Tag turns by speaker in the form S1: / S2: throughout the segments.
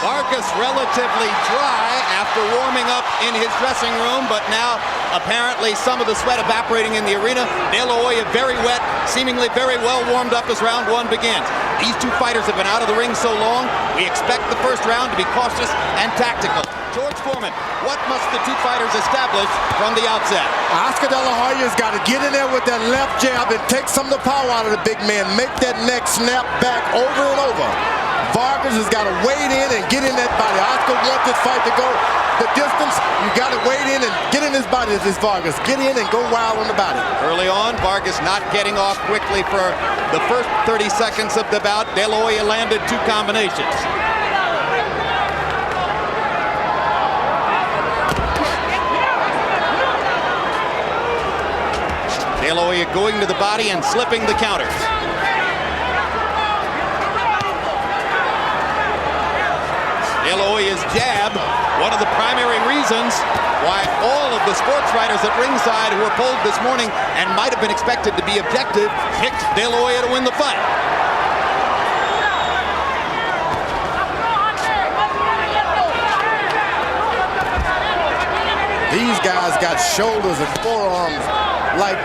S1: Vargas relatively dry after warming up in his dressing room, but now apparently some of the sweat evaporating in the arena. De La Hoya very wet, seemingly very well warmed up as round one begins. These two fighters have been out of the ring so long, we expect the first round to be cautious and tactical. George Foreman, what must the two fighters establish from the outset?
S2: Oscar De La Hoya's got to get in there with that left jab and take some of the power out of the big man. Make that neck snap back over and over. Vargas has got to wade in and get in that body. Oscar wants this fight to go the distance. You got to wade in and get in his body. This Vargas. Get in and go wild on the body.
S1: Early on, Vargas not getting off quickly for the first 30 seconds of the bout. De La Hoya landed two combinations. De La Hoya going to the body and slipping the counters. De La Hoya's jab, one of the primary reasons why all of the sports writers at ringside who were polled this morning and might have been expected to be objective picked De La Hoya to win the fight.
S2: These guys got shoulders and forearms like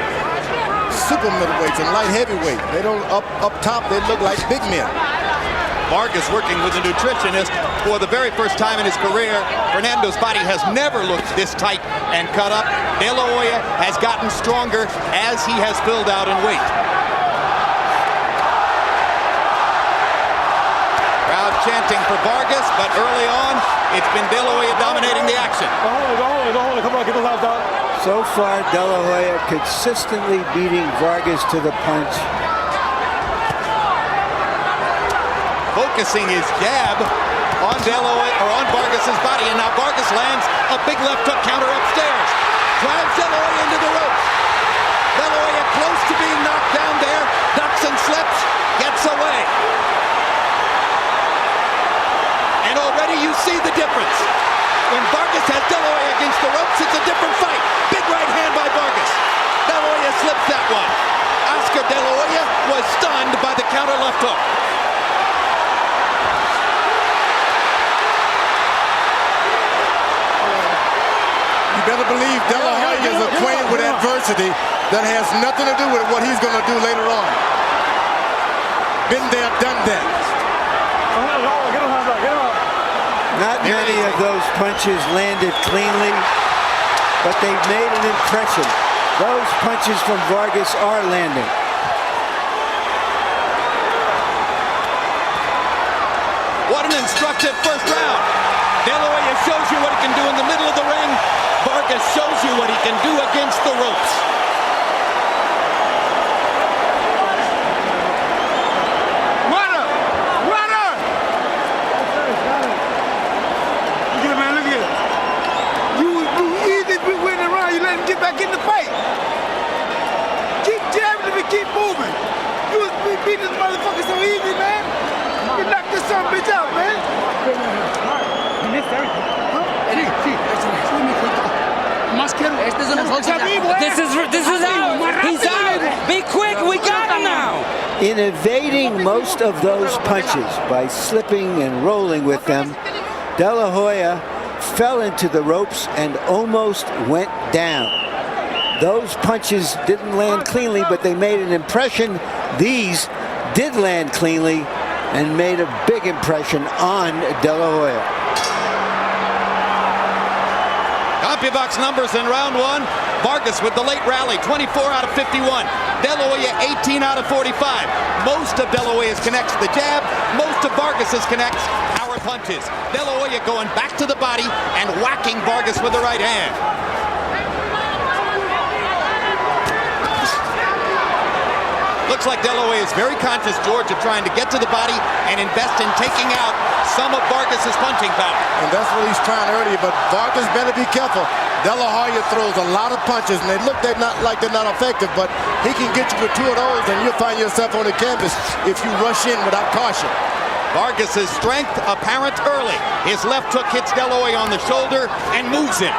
S2: super middleweights and light heavyweight. They don't up top. They look like big men.
S1: Vargas working with a nutritionist for the very first time in his career. Fernando's body has never looked this tight and cut up. De La Hoya has gotten stronger as he has filled out in weight. Crowd chanting for Vargas, but early on, it's been De La Hoya dominating the action.
S3: Come on, get the left out.
S4: So far, De La Hoya consistently beating Vargas to the punch.
S1: Focusing his jab on De La Hoya, or on Vargas's body, and now Vargas lands a big left hook counter upstairs. Drives De La Hoya into the ropes. De La Hoya close to being knocked down there, ducks and slips, gets away. And already you see the difference. When Vargas has De La Hoya against the ropes, it's a different fight. Big right hand by Vargas. De La Hoya slips that one. Oscar De La Hoya was stunned by the counter left hook.
S2: You better believe De La Hoya is acquainted with adversity that has nothing to do with what he's going to do later on. Been there, done that.
S4: Not many of those punches landed cleanly, but they've made an impression. Those punches from Vargas are landing.
S1: What an instructive first round. De La Hoya shows you what he can do in the middle of the ring. Vargas shows you what he can do against the ropes.
S3: Runner! Runner! Look at it, man. Look at it. You easy winning around. You let him get back in the fight. Keep jabbing him and keep moving. You was beating this motherfucker so easy, man. You knocked this son of a bitch out, man. You missed everything.
S5: This is out. He's out. Be quick. We got him now.
S4: In evading most of those punches by slipping and rolling with them, De La Hoya fell into the ropes and almost went down. Those punches didn't land cleanly, but they made an impression. These did land cleanly and made a big impression on De La Hoya.
S1: CompuBox numbers in round one. Vargas with the late rally, 24 out of 51. De La Hoya, 18 out of 45. Most of De La Hoya's connects the jab. Most of Vargas's connects power punches. De La Hoya going back to the body and whacking Vargas with the right hand. Looks like De La Hoya is very conscious, George, of trying to get to the body and invest in taking out some of Vargas's punching power.
S2: And that's what he's trying earlier, but Vargas better be careful. De La Hoya throws a lot of punches, and they look like they're not effective, but he can get you with two of those, and you'll find yourself on the canvas if you rush in without caution.
S1: Vargas's strength apparent early. His left hook hits De La Hoya on the shoulder and moves him.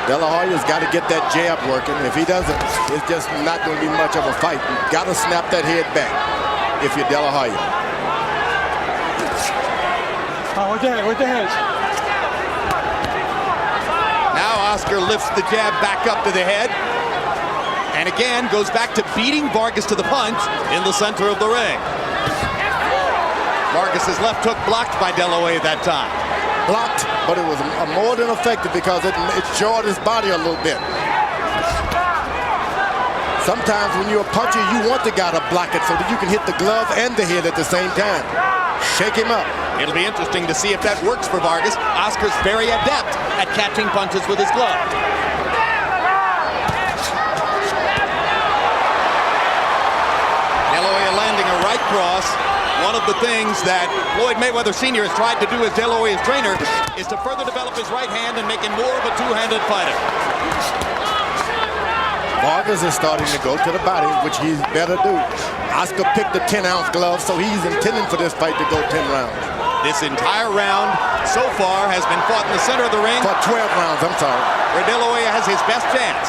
S2: De La Hoya's got to get that jab working. If he doesn't, it's just not going to be much of a fight. You've got to snap that head back if you're De La Hoya.
S3: With the head.
S1: Now Oscar lifts the jab back up to the head. And again goes back to beating Vargas to the punch in the center of the ring. Vargas' left hook blocked by De La Hoya that time.
S2: Blocked, but it was more than effective because it jarred his body a little bit. Sometimes when you're a puncher, you want the guy to block it so that you can hit the glove and the head at the same time. Shake him up.
S1: It'll be interesting to see if that works for Vargas. Oscar's very adept at catching punches with his glove. De La Hoya landing a right cross. One of the things that Floyd Mayweather Sr. has tried to do as De La Hoya's trainer is to further develop his right hand and make him more of a two-handed fighter.
S2: Vargas is starting to go to the body, which he's better do. Oscar picked the 10-ounce glove, so he's intending for this fight to go 10 rounds.
S1: This entire round so far has been fought in the center of the ring.
S2: For 12 rounds, I'm sorry.
S1: Where De La Hoya has his best chance.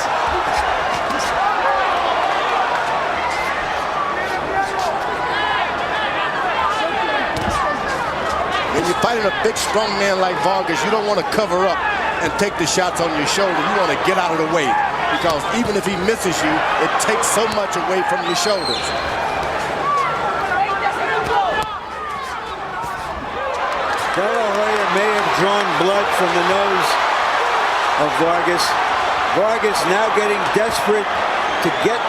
S2: When you're fighting a big, strong man like Vargas, you don't want to cover up and take the shots on your shoulder. You want to get out of the way, because even if he misses you, it takes so much away from your shoulders.
S4: De La Hoya may have drawn blood from the nose of Vargas. Vargas now getting desperate to get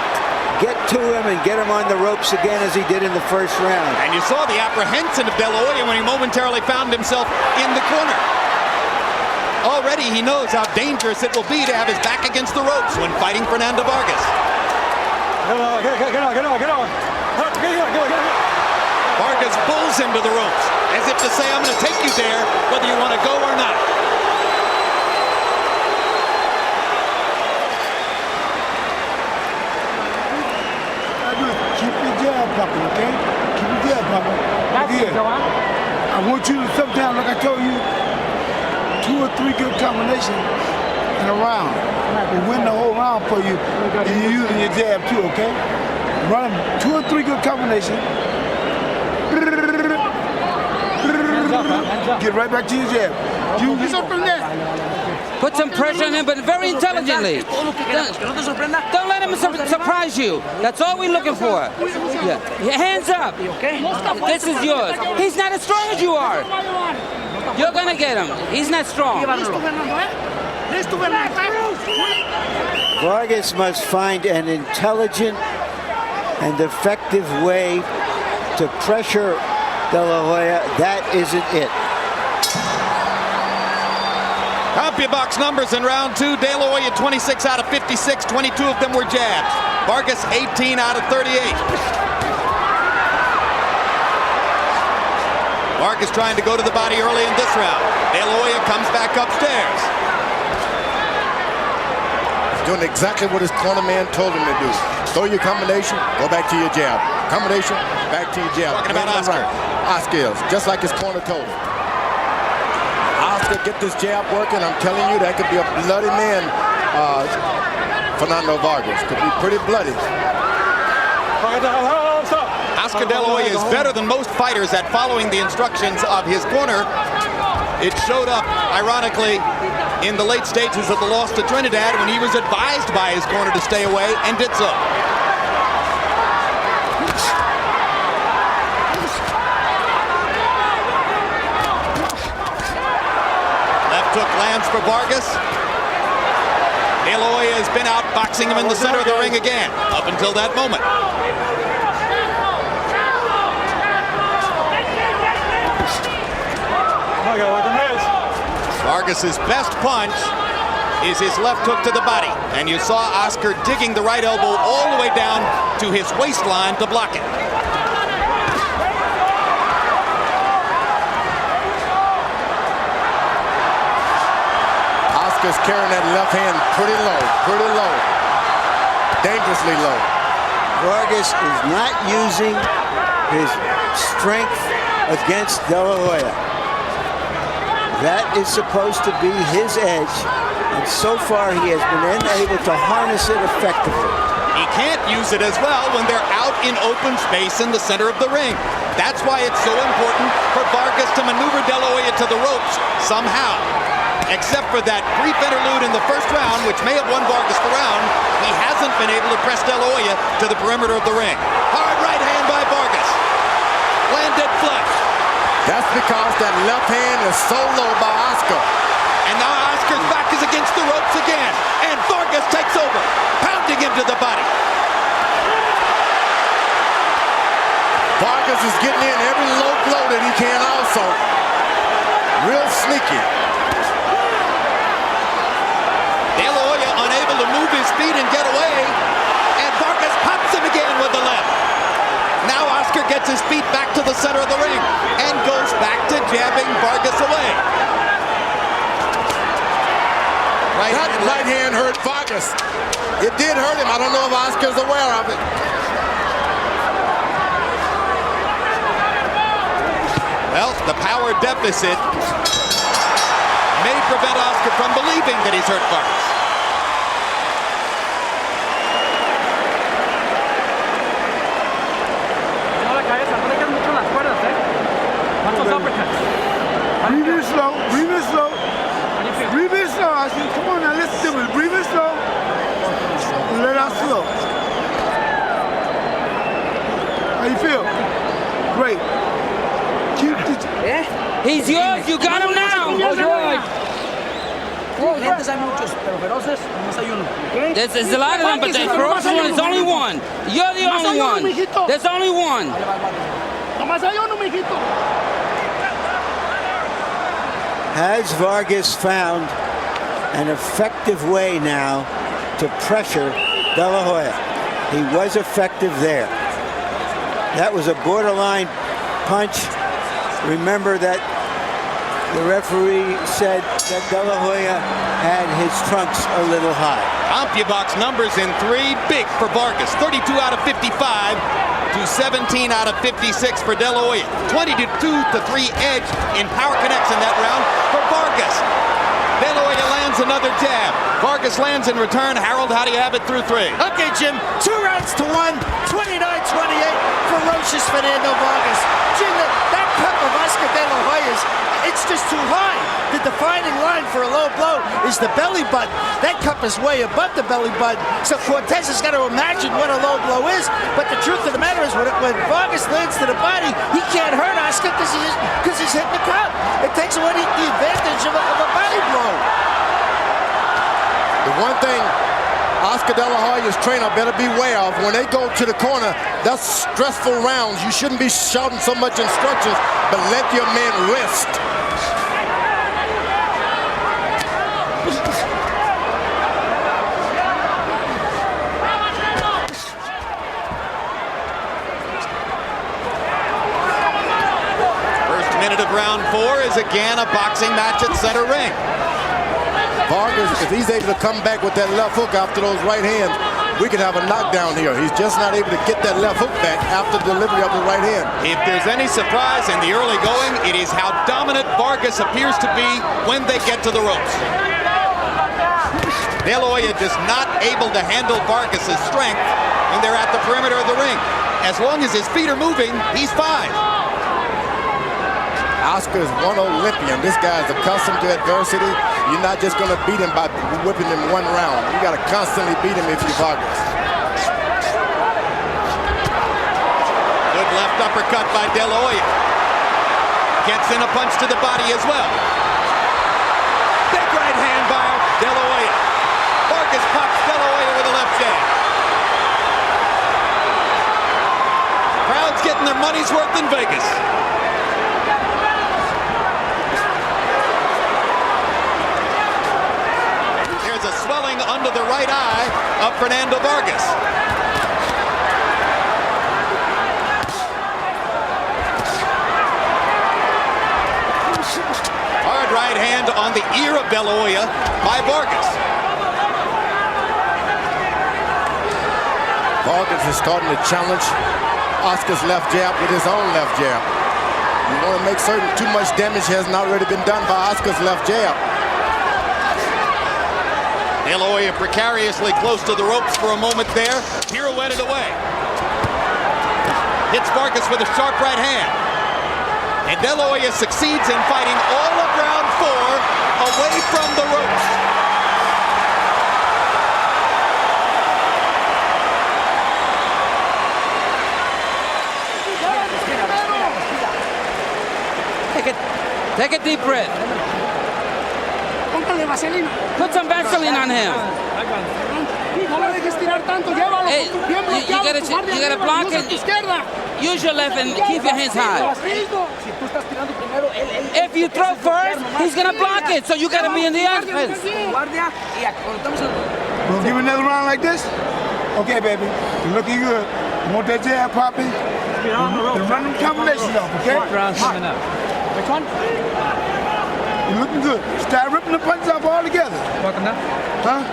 S4: to him and get him on the ropes again as he did in the first round.
S1: And you saw the apprehension of De La Hoya when he momentarily found himself in the corner. Already he knows how dangerous it will be to have his back against the ropes when fighting Fernando Vargas.
S3: Get on.
S1: Vargas pulls him to the ropes, as if to say, I'm going to take you there, whether you want to go or not.
S3: Keep your jab popping, okay? Keep your jab popping. I want you to sometimes, like I told you, 2 or 3 good combinations in a round will win the whole round for you. And you're using your jab too, okay? Run 2 or 3 good combinations. Get right back to your jab. You get up from there.
S5: Put some pressure on him, but very intelligently. Don't let him surprise you. That's all we're looking for. Yeah. Hands up. This is yours. He's not as strong as you are. You're gonna get him. He's not strong.
S4: Vargas must find an intelligent and effective way to pressure De La Hoya. That isn't it.
S1: CompuBox numbers in round 2. De La Hoya 26 out of 56. 22 of them were jabs. Vargas 18 out of 38. Vargas trying to go to the body early in this round. De La Hoya comes back upstairs.
S2: He's doing exactly what his corner man told him to do. Throw your combination, go back to your jab. Combination, back to your jab.
S1: Talking about Oscar.
S2: Oscar, just like his corner told him. Oscar, get this jab working. I'm telling you, that could be a bloody man. Fernando Vargas could be pretty bloody.
S1: Oscar De La Hoya is better than most fighters at following the instructions of his corner. It showed up, ironically, in the late stages of the loss to Trinidad when he was advised by his corner to stay away and did so. Left hook lands for Vargas. De La Hoya has been outboxing him in the center of the ring again, up until that moment. Vargas's best punch is his left hook to the body, and you saw Oscar digging the right elbow all the way down to his waistline to block it.
S2: Oscar's carrying that left hand pretty low, dangerously low.
S4: Vargas is not using his strength against De La Hoya. That is supposed to be his edge, and so far he has been unable to harness it effectively.
S1: He can't use it as well when they're out in open space in the center of the ring. That's why it's so important for Vargas to maneuver De La Hoya to the ropes somehow. Except for that brief interlude in the first round, which may have won Vargas the round, he hasn't been able to press De La Hoya to the perimeter of the ring. Hard right hand by Vargas. Landed flush.
S2: That's because that left hand is so low by Oscar.
S1: And now Oscar's back is against the ropes again. And Vargas takes over, pounding him to the body.
S2: Vargas is getting in every low blow that he can also. Real sneaky.
S1: De La Hoya unable to move his feet and get away. And Vargas pops him again with the left. Now Oscar gets his feet back to the center of the ring and goes back to jabbing Vargas away.
S2: That right hand hurt Vargas. It did hurt him. I don't know if Oscar's aware of it.
S1: Well, the power deficit may prevent Oscar from believing that he's hurt Vargas.
S3: Breathe it slow, breathe it slow. Breathe it slow. I said, come on now, listen to me. Breathe it slow. And let out slow. How you feel? Great. Keep the...
S5: He's yours. You got him now. There's a lot of them, but the first one is only one. You're the only one. There's only one.
S4: Has Vargas found an effective way now to pressure De La Hoya? He was effective there. That was a borderline punch. Remember that the referee said that De La Hoya had his trunks a little high.
S1: CompuBox numbers in 3, big for Vargas. 32 out of 55 to 17 out of 56 for De La Hoya. 22 to 3 edge in power connects in that round for Vargas. De La Hoya lands another jab. Vargas lands in return. Harold, how do you have it through 3?
S6: Okay, Jim, 2 rounds to 1, 29-28, ferocious Fernando Vargas. Jim, that cup of Oscar De La Hoya's, it's just too high. The defining line for a low blow is the belly button. That cup is way above the belly button. So Cortez has got to imagine what a low blow is. But the truth of the matter is when Vargas lands to the body, he can't hurt Oscar because he's hitting the cup. It takes away the advantage of a body blow.
S2: The one thing Oscar De La Hoya's trainer better beware of, when they go to the corner, that's stressful rounds. You shouldn't be shouting so much instructions, but let your man rest.
S1: First minute of round 4 is again a boxing match at center ring.
S2: Vargas, if he's able to come back with that left hook after those right hands, we could have a knockdown here. He's just not able to get that left hook back after delivery of the right hand.
S1: If there's any surprise in the early going, it is how dominant Vargas appears to be when they get to the ropes. De La Hoya is not able to handle Vargas' strength when they're at the perimeter of the ring. As long as his feet are moving, he's fine.
S2: Oscar is one Olympian. This guy is accustomed to adversity. You're not just going to beat him by whipping him one round. You got to constantly beat him if you're Vargas.
S1: Good left uppercut by De La Hoya. Gets in a punch to the body as well. Big right hand by De La Hoya. Vargas pops De La Hoya with a left jab. Crowd's getting their money's worth in Vegas. Under the right eye of Fernando Vargas. Hard right hand on the ear of De La Hoya by Vargas.
S2: Vargas is starting to challenge Oscar's left jab with his own left jab. You want to make certain too much damage has not already been done by Oscar's left jab.
S1: De De La Hoya precariously close to the ropes for a moment there. Pirouetted away. Hits Vargas with a sharp right hand. And De La Hoya succeeds in fighting all of round 4 away from the ropes.
S5: Take a deep breath. Put some Vaseline on him. Hey, you gotta block it. Use your left and keep your hands high. If you throw first, he's gonna block it, so you gotta be in the offense.
S3: Gonna give me another round like this? Okay, baby. You're looking good. You want that jab popping? Then run them combinations off, okay?
S7: Round coming up. Which one?
S3: You're looking good. Start ripping the punches off all together.
S7: Welcome down.
S3: Huh?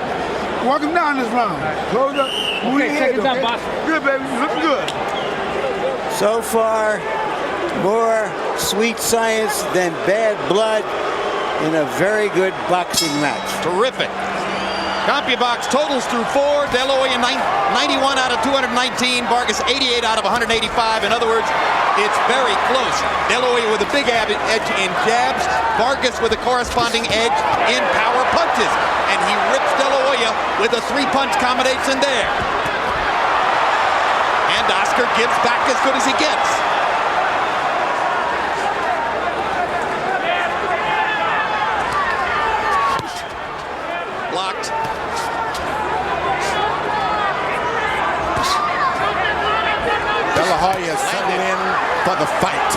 S3: Walk him down this round. Close up. Move your head,
S7: second time,
S3: okay?
S7: boss.
S3: Good, baby. You're looking good.
S4: So far, more sweet science than bad blood in a very good boxing match.
S1: Terrific. CompuBox totals through 4. De La Hoya 91 out of 219. Vargas 88 out of 185. In other words, it's very close. De La Hoya with a big edge in jabs. Vargas with a corresponding edge in power punches. And he rips De La Hoya with a 3-punch combination there. And Oscar gives back as good as he gets. Blocked.
S2: De La Hoya is sending in for the fight.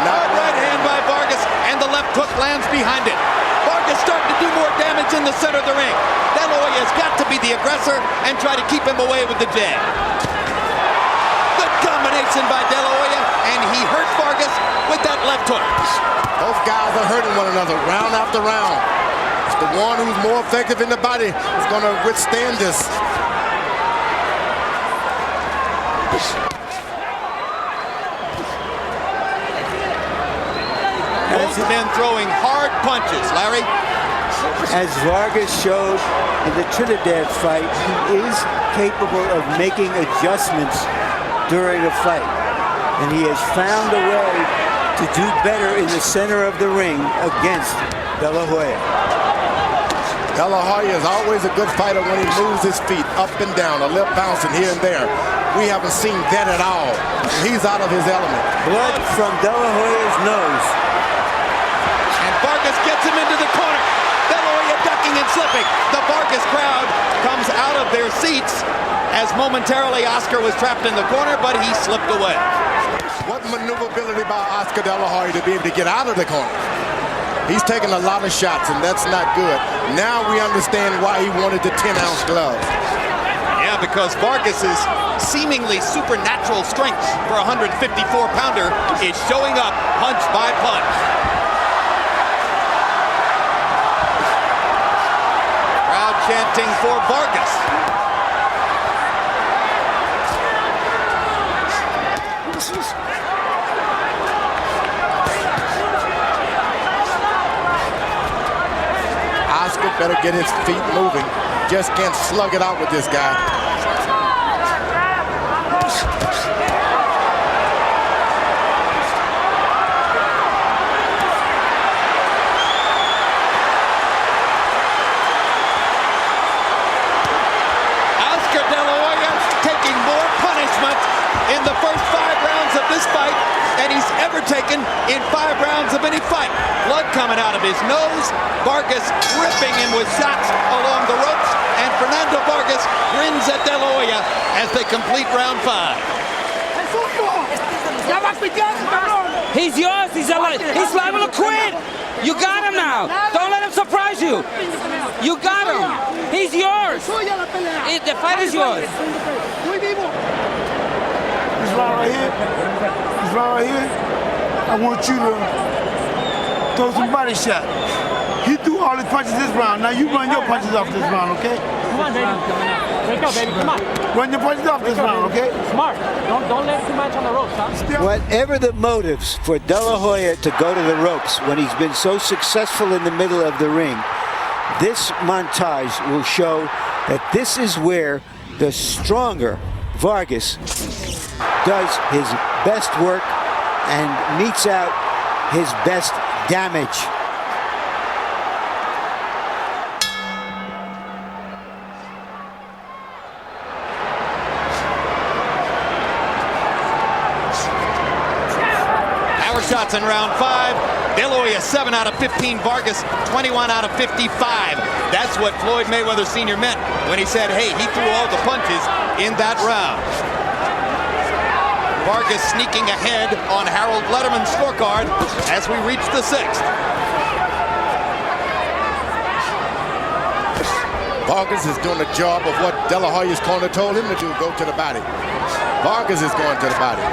S2: Now
S1: Right hand by Vargas, and the left hook lands behind it. Vargas starting to do more damage in the center of the ring. De La Hoya has got to be the aggressor and try to keep him away with the jab. Good combination by De La Hoya, and he hurt Vargas with that left hook.
S2: both guys are hurting one another round after round. It's the one who's more effective in the body is going to withstand this.
S1: Both men throwing hard punches, Larry.
S4: As Vargas showed in the Trinidad fight, he is capable of making adjustments during a fight. And he has found a way to do better in the center of the ring against De La Hoya.
S2: De La Hoya is always a good fighter when he moves his feet up and down, a little bouncing here and there. We haven't seen that at all. He's out of his element.
S4: Blood from De La Hoya's nose.
S1: And Vargas gets him into the corner. De La Hoya ducking and slipping. The Vargas crowd comes out of their seats as momentarily Oscar was trapped in the corner, but he slipped away.
S2: What maneuverability by Oscar De La Hoya to be able to get out of the corner. He's taking a lot of shots, and that's not good. Now we understand why he wanted the 10-ounce gloves.
S1: Yeah, because Vargas's seemingly supernatural strength for a 154-pounder is showing up punch by punch. Crowd chanting for Vargas.
S2: Oscar better get his feet moving. Just can't slug it out with this guy.
S1: Oscar De La Hoya taking more punishment in the first 5 rounds of this fight than he's ever taken in 5 rounds of any fight. Blood coming out of his nose, Vargas ripping him with shots along the ropes, and Fernando Vargas grins at De La Hoya as they complete round 5.
S5: He's yours. He's liable to quit. You got him now. Don't let him surprise you. You got him. He's yours. The fight is yours.
S3: This round right here, I want you to throw some body shot. He threw all his punches this round. Now you run your punches off this round, okay?
S7: Come on, baby. Wake up, baby. Come on.
S3: Run your punches off this round, okay?
S7: Smart. Don't let too much on the ropes, huh?
S4: Whatever the motives for De La Hoya to go to the ropes when he's been so successful in the middle of the ring, This montage will show that this is where the stronger Vargas does his best work and meets out his best damage.
S1: Power shots in round 5. De La Hoya 7 out of 15. Vargas 21 out of 55. That's what Floyd Mayweather Sr. meant when he said, hey, he threw all the punches in that round. Vargas sneaking ahead on Harold Letterman's scorecard as we reach the 6th.
S2: Vargas is doing the job of what De La Hoya's corner told him to do, go to the body. Vargas is going to the body.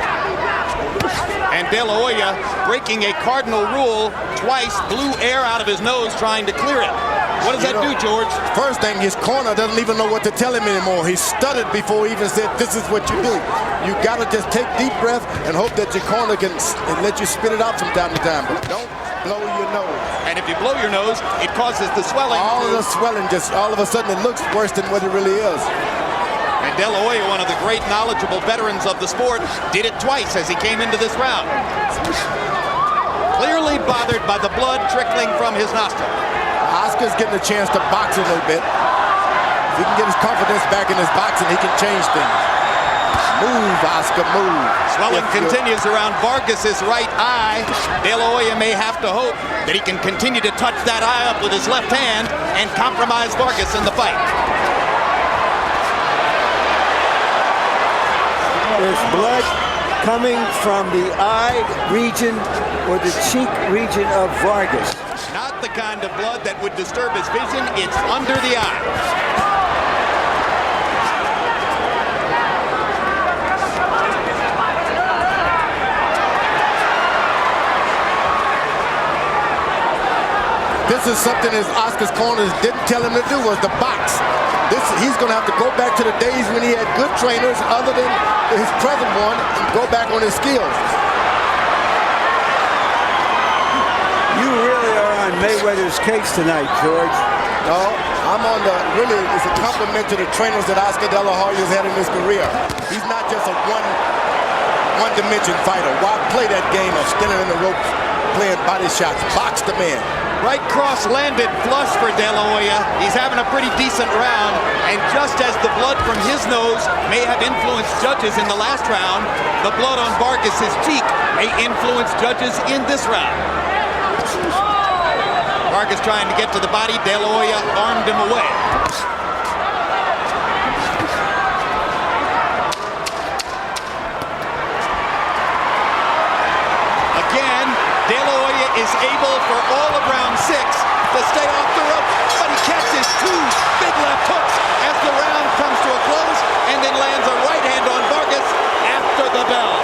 S1: And De La Hoya, breaking a cardinal rule twice, blew air out of his nose trying to clear it. What does that do, George?
S2: First thing, his corner doesn't even know what to tell him anymore. He stuttered before he even said, this is what you do. You got to just take deep breath and hope that your corner can let you spit it out from time to time. But don't blow your nose.
S1: And if you blow your nose, it causes the swelling.
S2: All of the swelling, just all of a sudden it looks worse than what it really is.
S1: And De La Hoya, one of the great knowledgeable veterans of the sport, did it twice as he came into this round. Clearly bothered by the blood trickling from his nostril.
S2: Oscar's getting a chance to box a little bit. If he can get his confidence back in his boxing, he can change things. Move, Oscar, move.
S1: Swelling continues around Vargas's right eye. De La Hoya may have to hope that he can continue to touch that eye up with his left hand and compromise Vargas in the fight.
S4: There's blood coming from the eye region or the cheek region of Vargas.
S1: Not the kind of blood that would disturb his vision. It's under the eye.
S2: This is something that Oscar's corners didn't tell him to do, was the box. He's going to have to go back to the days when he had good trainers other than his present one and go back on his skills.
S4: You really are on Mayweather's case tonight, George.
S2: No, I'm on the, really, it's a compliment to the trainers that Oscar De La Hoya's had in his career. He's not just a one-dimension fighter. Why play that game of standing in the ropes, playing body shots, box the man?
S1: Right cross landed flush for De La Hoya. He's having a pretty decent round, and just as the blood from his nose may have influenced judges in the last round, the blood on Vargas's cheek may influence judges in this round. Vargas trying to get to the body. De La Hoya armed him away. Again, De La Hoya is able for all of round 6 to stay off the rope, but he catches 2 big left hooks as the round comes to a close and then lands a right hand on Vargas after the bell.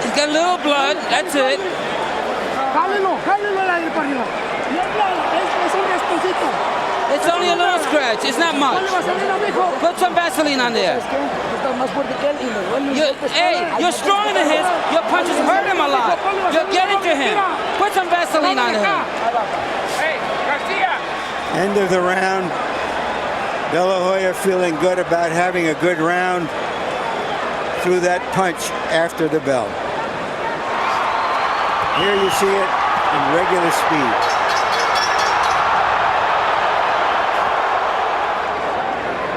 S5: He's got a little blood, that's it. It's only a little scratch, it's not much. Put some Vaseline on there. You're stronger than his. Your punches hurt him a lot. You're getting to him. Put some Vaseline on him.
S4: End of the round. De La Hoya feeling good about having a good round through that punch after the bell. Here you see it in regular speed.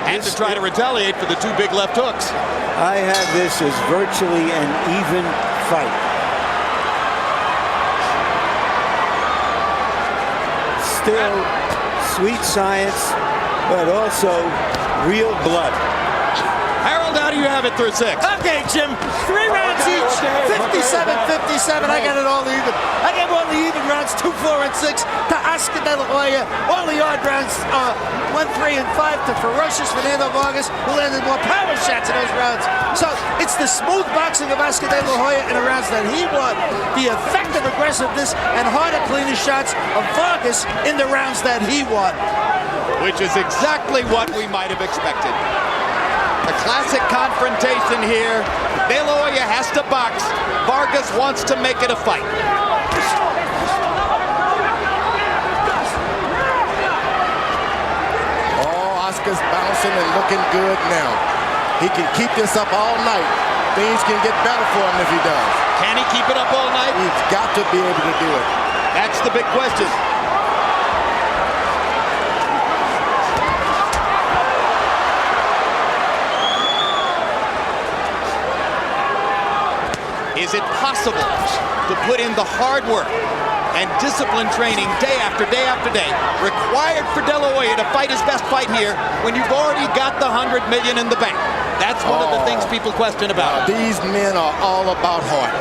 S1: And to try to retaliate for the 2 big left hooks.
S4: I have this as virtually an even fight. Still sweet science, but also real blood.
S1: Harold, how do you have it through 6?
S6: Okay, Jim. 3 rounds each. 57-57. I got it all even. I gave all the even rounds 2, 4, and 6 to Oscar De La Hoya. All the odd rounds 1, 3, and 5 to ferocious Fernando Vargas, who landed more power shots in those rounds. So it's the smooth boxing of Oscar De La Hoya in the rounds that he won. The effective aggressiveness and harder, cleaner shots of Vargas in the rounds that he won.
S1: Which is exactly what we might have expected. The Classic confrontation here. De La Hoya has to box. Vargas wants to make it a fight.
S2: Oh, Oscar's bouncing and looking good now. He can keep this up all night. Things can get better for him if he does.
S1: Can he keep it up all night?
S2: He's got to be able to do it.
S1: That's the big question. Is it possible to put in the hard work and discipline training day after day after day required for De La Hoya to fight his best fight here when you've already got the $100 million in the bank? That's one of the things people question about.
S2: These men are all about heart.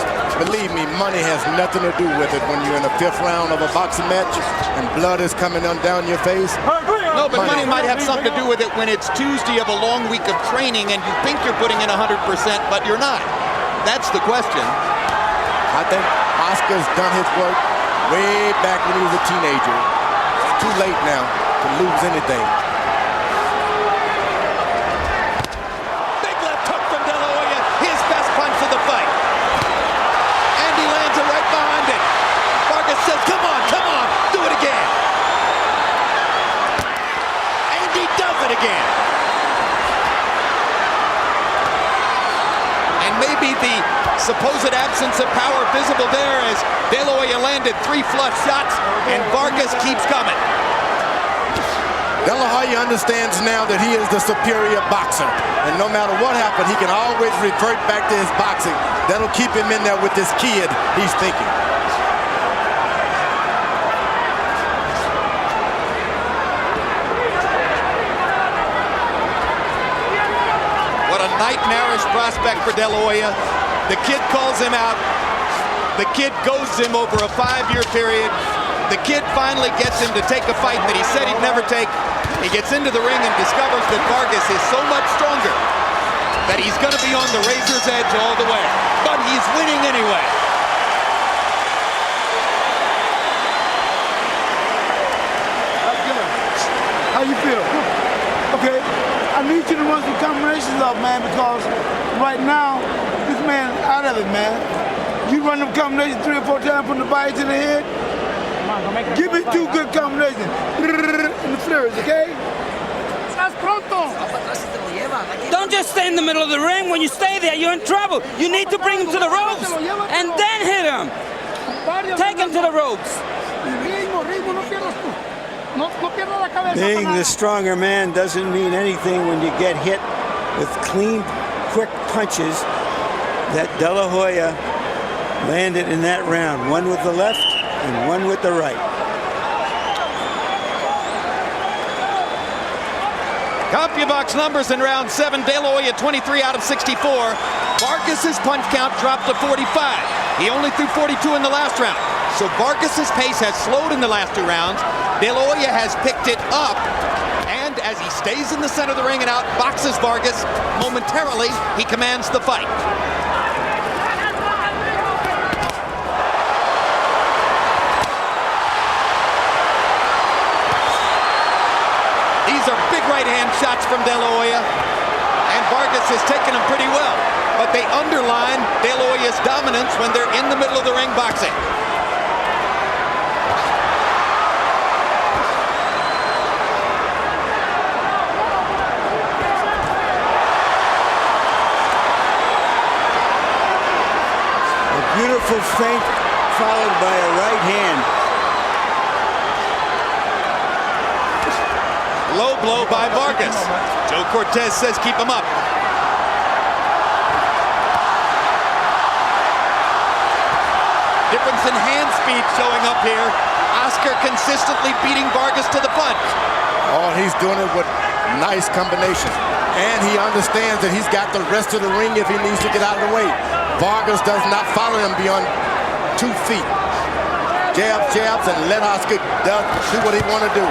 S2: Believe me, money has nothing to do with it when you're in the 5th round of a boxing match and blood is coming down your face.
S1: No, but money might have something to do with it when it's Tuesday of a long week of training and you think you're putting in 100%, but you're not. That's the question.
S2: I think Oscar's done his work way back when he was a teenager. It's too late now to lose anything.
S1: Big left hook from De La Hoya, his best punch of the fight. And he lands it right behind it. Vargas says, come on, do it again. And he does it again. And maybe the supposed absence of power visible there as De La Hoya landed 3 flush shots and Vargas keeps coming.
S2: De La Hoya understands now that he is the superior boxer. And no matter what happened, he can always revert back to his boxing. That'll keep him in there with this kid he's thinking.
S1: What a nightmarish prospect for De La Hoya. The kid calls him out. The kid goes him over a 5-year period. The kid finally gets him to take a fight that he said he'd never take. He gets into the ring and discovers that Vargas is so much stronger that he's going to be on the razor's edge all the way. But he's winning anyway.
S3: That's good. How you feel? Okay. I need you to run some combinations up, man, because right now, this man out of it, man. You run them combinations 3 or 4 times from the body to the head. Give me 2 good combinations in the flares, okay?
S5: Don't just stay in the middle of the ring. When you stay there, you're in trouble. You need to bring him to the ropes and then hit him. Take him to the ropes.
S4: Being the stronger man doesn't mean anything when you get hit with clean, quick punches that De La Hoya landed in that round. One with the left and one with the right.
S1: CompuBox numbers in round 7. De La Hoya 23 out of 64. Vargas's punch count dropped to 45. He only threw 42 in the last round. So Vargas's pace has slowed in the last 2 rounds. De La Hoya has picked it up. And as he stays in the center of the ring and outboxes Vargas, momentarily he commands the fight. These are big right-hand shots from De La Hoya, and Vargas has taken them pretty well. But they underline De La Hoya's dominance when they're in the middle of the ring boxing.
S4: A beautiful feint followed by a right hand.
S1: Low blow by Vargas. Joe Cortez says keep him up. Difference in hand speed showing up here. Oscar consistently beating Vargas to the punch.
S2: Oh, he's doing it with nice combinations. And he understands that he's got the rest of the ring if he needs to get out of the way. Vargas does not follow him beyond 2 feet. Jabs, jabs, and let Oscar do what he want to do.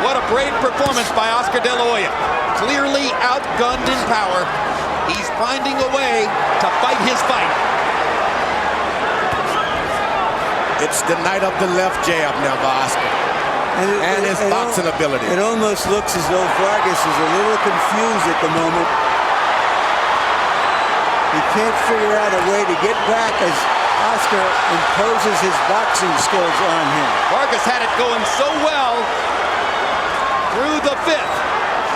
S1: What a brave performance by Oscar De La Hoya. Clearly outgunned in power. He's finding a way to fight his fight.
S2: It's the night of the left jab now by Oscar. And his boxing ability.
S4: It almost looks as though Vargas is a little confused at the moment. He can't figure out a way to get back as Oscar imposes his boxing skills on him.
S1: Vargas had it going so well through the 5th.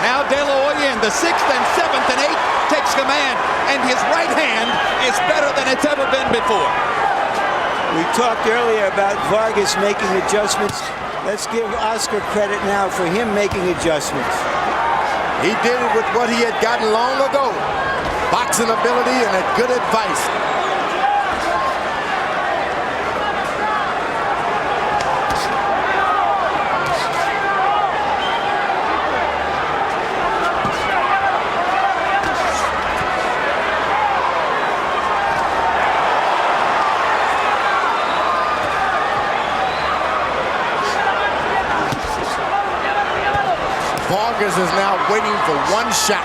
S1: Now De La Hoya in the 6th and 7th and 8th takes command, and his right hand is better than it's ever been before.
S4: We talked earlier about Vargas making adjustments. Let's give Oscar credit now for him making adjustments.
S2: He did it with what he had gotten long ago. Boxing ability and a good advice. Vargas is now waiting for one shot.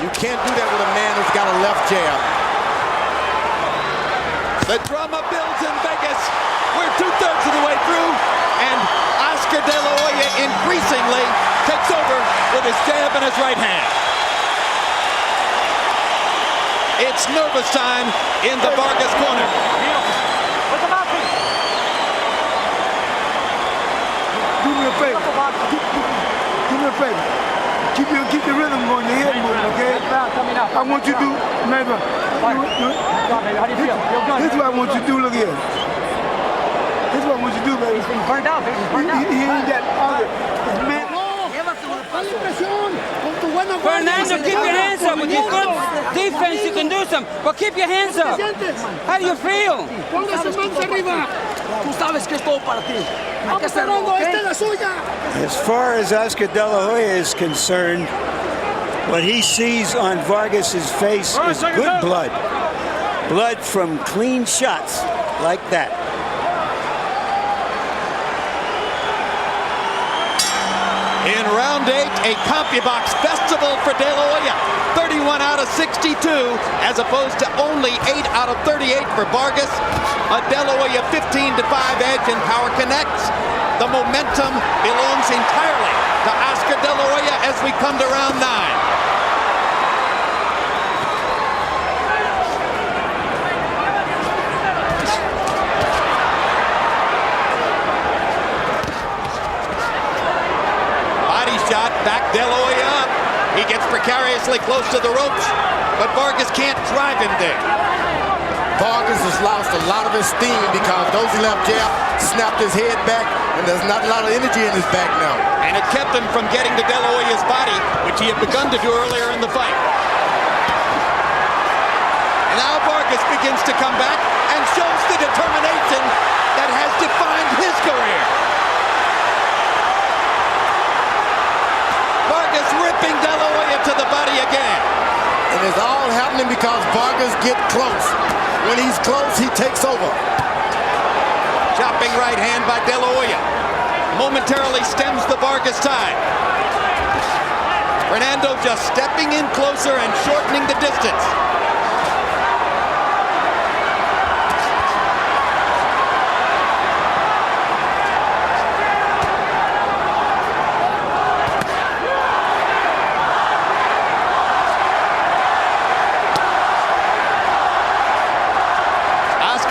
S2: You can't do that with a man who's got a left jab.
S1: The drama builds in Vegas. We're 2/3 of the way through, and Oscar De La Hoya increasingly takes over with his jab and his right hand. It's nervous time in the Vargas corner.
S3: Do me a favor. Do me a favor. Keep the rhythm going, your head moving, okay? I want you to do, maybe.
S7: How do you feel? Feel good?
S3: This is what I want you to do, look here. This is what I want you to do, baby.
S7: He's burned out, baby. He's burned out.
S3: He ain't that other. Man.
S5: Fernando, keep your hands up. With your good defense, you can do something. But keep your hands up. How do you feel?
S4: As far as Oscar De La Hoya is concerned, what he sees on Vargas's face is good blood. Blood from clean shots like that.
S1: In round 8, a CompuBox festival for De La Hoya. 31 out of 62, as opposed to only 8 out of 38 for Vargas. A De La Hoya 15-5 edge in Power Connects. The momentum belongs entirely to Oscar De La Hoya as we come to round 9. Shot, back De La Hoya up. He gets precariously close to the ropes, but Vargas can't drive him there.
S2: Vargas has lost a lot of his steam because those left jabs snapped his head back, and there's not a lot of energy in his back now.
S1: And it kept him from getting to De La Hoya's body, which he had begun to do earlier in the fight. And now Vargas begins to come back and shows the determination that has defined his career. Vargas ripping De La Hoya to the body again.
S2: And it's all happening because Vargas get close. When he's close, he takes over.
S1: Chopping right hand by De La Hoya. Momentarily stems the Vargas tide. Fernando just stepping in closer and shortening the distance.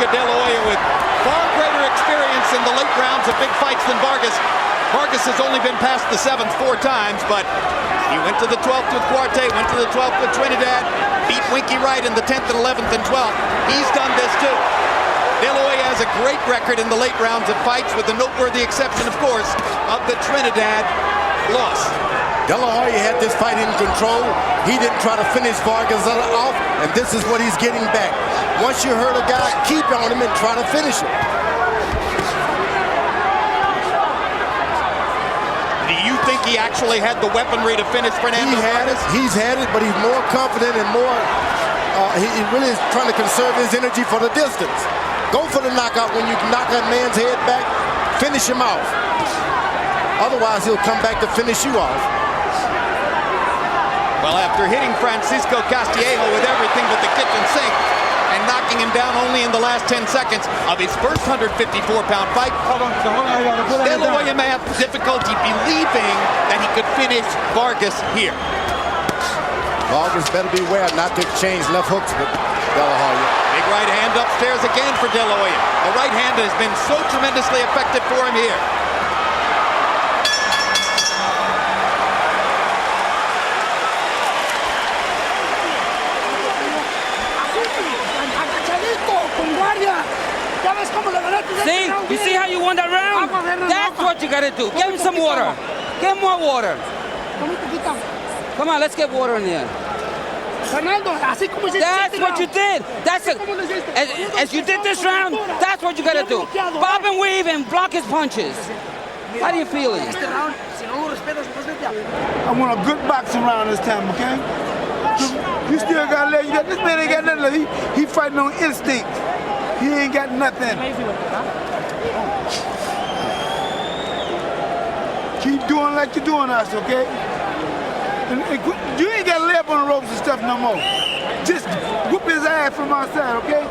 S1: De La Hoya with far greater experience in the late rounds of big fights than Vargas. Vargas has only been past the 7th 4 times, but he went to the 12th with Cuarte, went to the 12th with Trinidad, beat Winky Wright in the 10th and 11th and 12th. He's done this too. De La Hoya has a great record in the late rounds of fights, with the noteworthy exception, of course, of the Trinidad loss.
S2: De La Hoya had this fight in control. He didn't try to finish Vargas off, and this is what he's getting back. Once you hurt a guy, keep on him and try to finish him.
S1: Do you think he actually had the weaponry to finish Fernando Vargas?
S2: He's had it, but he's more confident and more, he really is trying to conserve his energy for the distance. Go for the knockout when you knock that man's head back, finish him off. Otherwise, he'll come back to finish you off.
S1: Well, after hitting Francisco Castillejo with everything but the kitchen sink, and knocking him down only in the last 10 seconds of his first 154-pound fight. De La Hoya may have difficulty believing that he could finish Vargas here.
S2: Vargas better beware not to exchange left hooks with De La Hoya.
S1: Big right hand upstairs again for De La Hoya. The right hand has been so tremendously effective for him here.
S5: See? You see how you won that round? That's what you gotta do. Give him some water. Give him more water. Come on, let's get water in here.
S3: Fernando, así como se
S5: That's what you did. That's it. As you did this round, that's what you gotta do. Bob and weave and block his punches. How do you feel?
S3: I want a good boxing round this time, okay? You still gotta let you. This man ain't got nothing. He fighting on instinct. He ain't got nothing. Keep doing like you're doing us, okay? And you ain't got to lay up on the ropes and stuff no more. Just whoop his ass from outside, okay?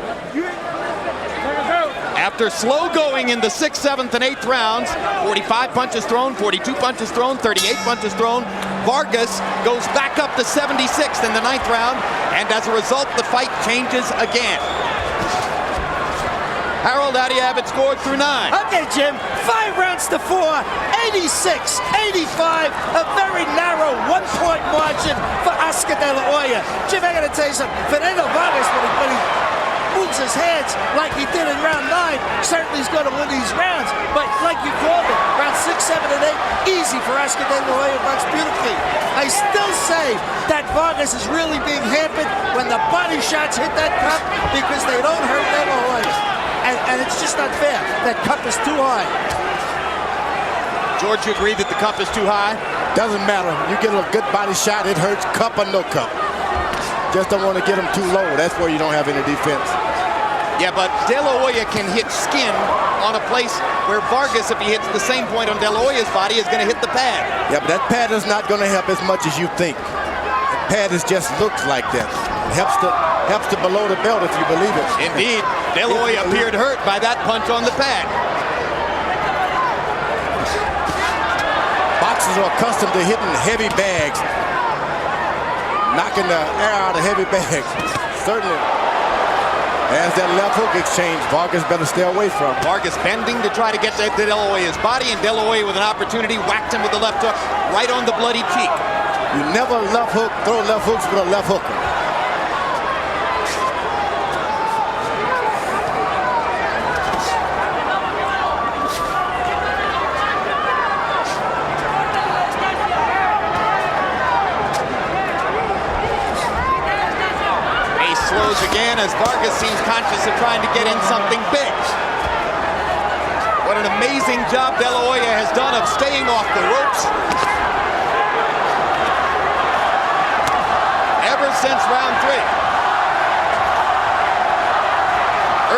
S1: After slow going in the 6th, 7th, and 8th rounds, 45 punches thrown, 42 punches thrown, 38 punches thrown, Vargas goes back up to 76th in the 9th round, and as a result, the fight changes again. Harold, how do you have it scored through 9?
S6: Okay, Jim, 5 rounds to 4, 86, 85, a very narrow 1-point margin for Oscar De La Hoya. Jim, I gotta tell you something, Fernando Vargas, when he moves his hands like he did in round 9, certainly he's gonna win these rounds, but like you called it, round 6, 7, and 8, easy for Oscar De La Hoya, boxed beautifully. I still say that Vargas is really being hampered when the body shots hit that cup because they don't hurt De La Hoya. And it's just not fair. That cup is too high.
S1: George, you agree that the cup is too high?
S2: Doesn't matter. You get a good body shot, it hurts, cup or no cup. Just don't want to get him too low. That's where you don't have any defense.
S1: Yeah, but De La Hoya can hit skin on a place where Vargas, if he hits the same point on De La Hoya's body, is going to hit the pad.
S2: Yeah, but that pad is not going to help as much as you think. The pad just looks like that. It helps to below the belt if you believe it.
S1: Indeed, De La Hoya appeared hurt by that punch on the pad.
S2: Boxers are accustomed to hitting heavy bags, knocking the air out of heavy bags. Certainly. As that left hook exchange, Vargas better stay away from.
S1: Vargas bending to try to get to De La Hoya's body, and De La Hoya with an opportunity whacked him with the left hook right on the bloody cheek.
S2: You never throw left hooks with a left hooker.
S1: Slows again as Vargas seems conscious of trying to get in something big. What an amazing job De La Hoya has done of staying off the ropes. Ever since round 3.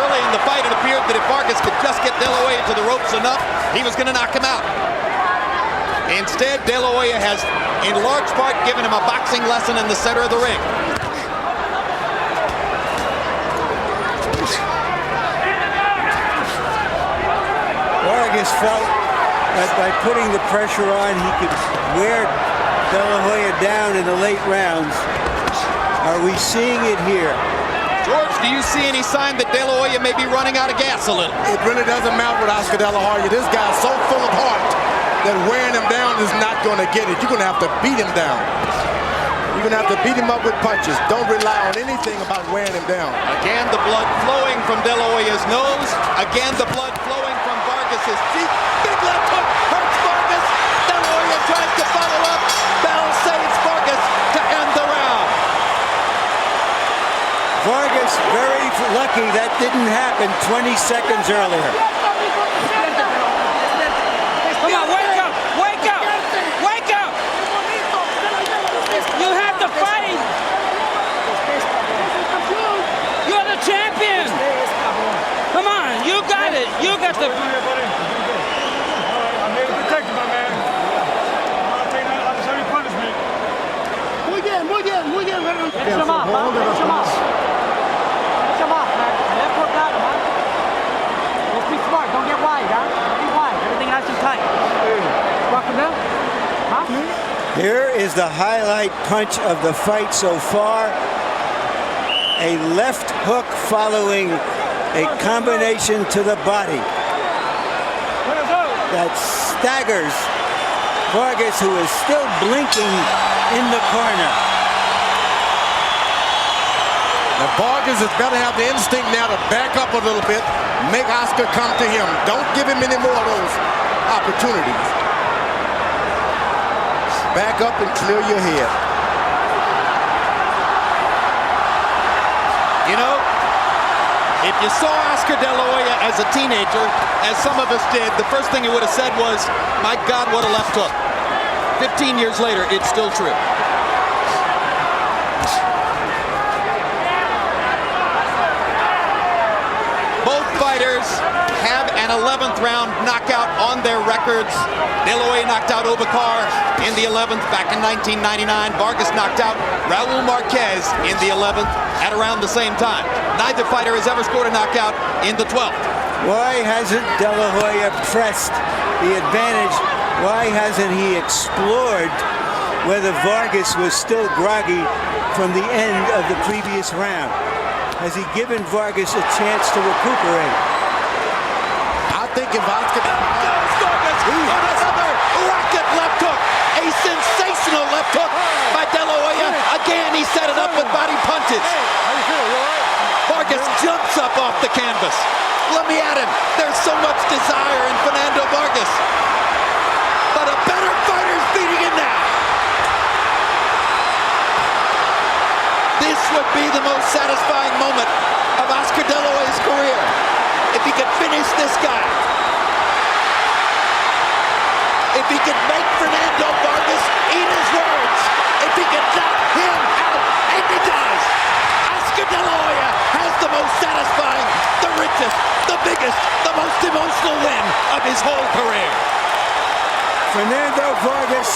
S1: Early in the fight, it appeared that if Vargas could just get De La Hoya to the ropes enough, he was going to knock him out. Instead, De La Hoya has, in large part, given him a boxing lesson in the center of the ring.
S4: Vargas felt that by putting the pressure on, he could wear De La Hoya down in the late rounds. Are we seeing it here?
S1: George, do you see any sign that De La Hoya may be running out of gas a little?
S2: It really doesn't matter with Oscar De La Hoya. This guy's so full of heart that wearing him down is not going to get it. You're going to have to beat him down. You're going to have to beat him up with punches. Don't rely on anything about wearing him down.
S1: Again, the blood flowing from De La Hoya's nose. Again, the blood flowing from Vargas's cheek. Big left hook hurts Vargas. De La Hoya tries to follow up. Bell saves Vargas to end the round.
S4: Vargas very lucky that didn't happen 20 seconds earlier.
S5: Come on, wake up! Wake up! Wake up! You have to fight! You're the champion! Come on, you got it! You got the...
S3: I made it protected, my man. I'll take that unnecessary punishment. Muy bien, Fernando.
S7: Finish him off, huh? Finish him off. Finish him off.
S4: Here is the highlight punch of the fight so far. A left hook following a combination to the body that staggers Vargas, who is still blinking in the corner.
S2: Now Vargas is better have the instinct now to back up a little bit, make Oscar come to him. Don't give him any more of those opportunities. Back up and clear your head.
S1: You know, if you saw Oscar De La Hoya as a teenager, as some of us did, the first thing you would have said was, my God, what a left hook. 15 years later, it's still true. Both fighters have an 11th round knockout on their records. De La Hoya knocked out Obacar in the 11th back in 1999. Vargas knocked out Raul Marquez in the 11th at around the same time. Neither fighter has ever scored a knockout in the 12th.
S4: Why hasn't De La Hoya pressed the advantage? Why hasn't he explored whether Vargas was still groggy from the end of the previous round? Has he given Vargas a chance to recuperate?
S2: I think if Oscar...
S1: Vargas on another rocket left hook. A sensational left hook by De La Hoya. Again, he set it up with body punches. Vargas jumps up off the canvas. Let me at him. There's so much desire in Fernando Vargas. But a better fighter's beating him now. This would be the most satisfying moment of Oscar De La Hoya's career. If he could finish this guy. If he could make Fernando Vargas eat his words. If he could knock him out. And he does. Oscar De La Hoya has the most satisfying, the richest, the biggest, the most emotional win of his whole career.
S4: Fernando Vargas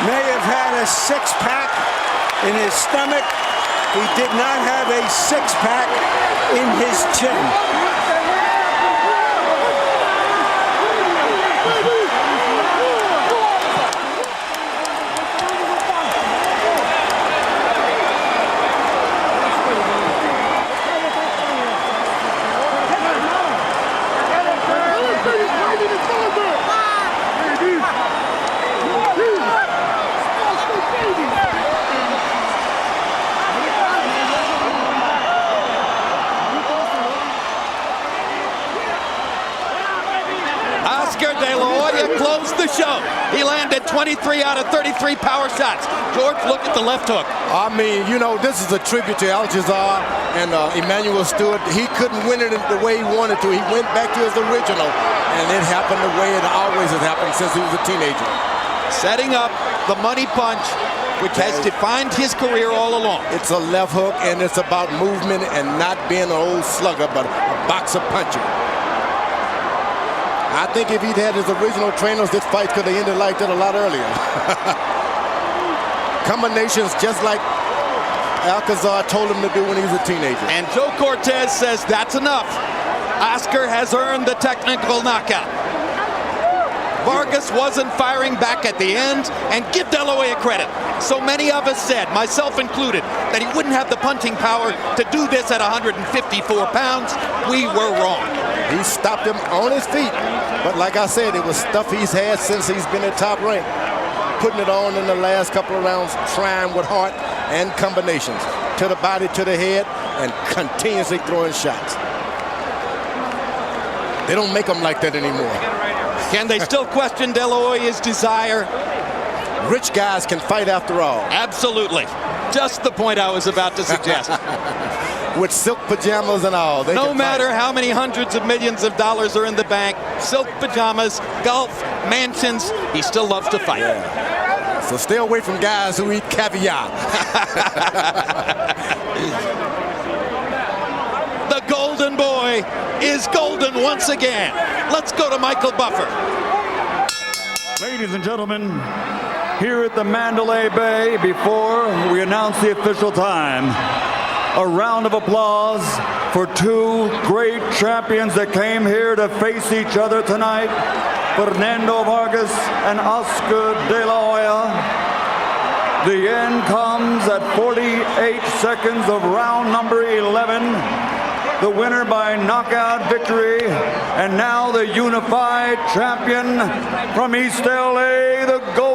S4: may have had a six-pack in his stomach. He did not have a six-pack in his chin.
S1: Oscar De La Hoya closed the show. He landed 23 out of 33 power shots. George, look at the left hook.
S2: I mean, you know, this is a tribute to Alcazar and Emmanuel Stewart. He couldn't win it the way he wanted to. He went back to his original, and it happened the way it always has happened since he was a teenager.
S1: Setting up the money punch, which has defined his career all along.
S2: It's a left hook, and it's about movement and not being an old slugger, but a boxer puncher. I think if he'd had his original trainers, this fight could have ended like that a lot earlier. Combinations just like Alcazar told him to do when he was a teenager.
S1: And Joe Cortez says that's enough. Oscar has earned the technical knockout. Vargas wasn't firing back at the end, and give De La Hoya credit. So many of us said, myself included, that he wouldn't have the punching power to do this at 154 pounds. We were wrong.
S2: He stopped him on his feet. But like I said, it was stuff he's had since he's been at top rank. Putting it on in the last couple of rounds, trying with heart and combinations. To the body, to the head, and continuously throwing shots. They don't make them like that anymore.
S1: Can they still question De La Hoya's desire?
S2: Rich guys can fight after all.
S1: Absolutely. Just the point I was about to suggest.
S2: With silk pajamas and all.
S1: No matter how many hundreds of millions of dollars are in the bank, silk pajamas, golf, mansions, he still loves to fight.
S2: Yeah. So stay away from guys who eat caviar.
S1: The golden boy is golden once again. Let's go to Michael Buffer.
S8: Ladies and gentlemen, here at the Mandalay Bay, before we announce the official time, a round of applause for two great champions that came here to face each other tonight, Fernando Vargas and Oscar De La Hoya. The end comes at 48 seconds of round number 11. The winner by knockout victory, and now the unified champion from East LA, the Gold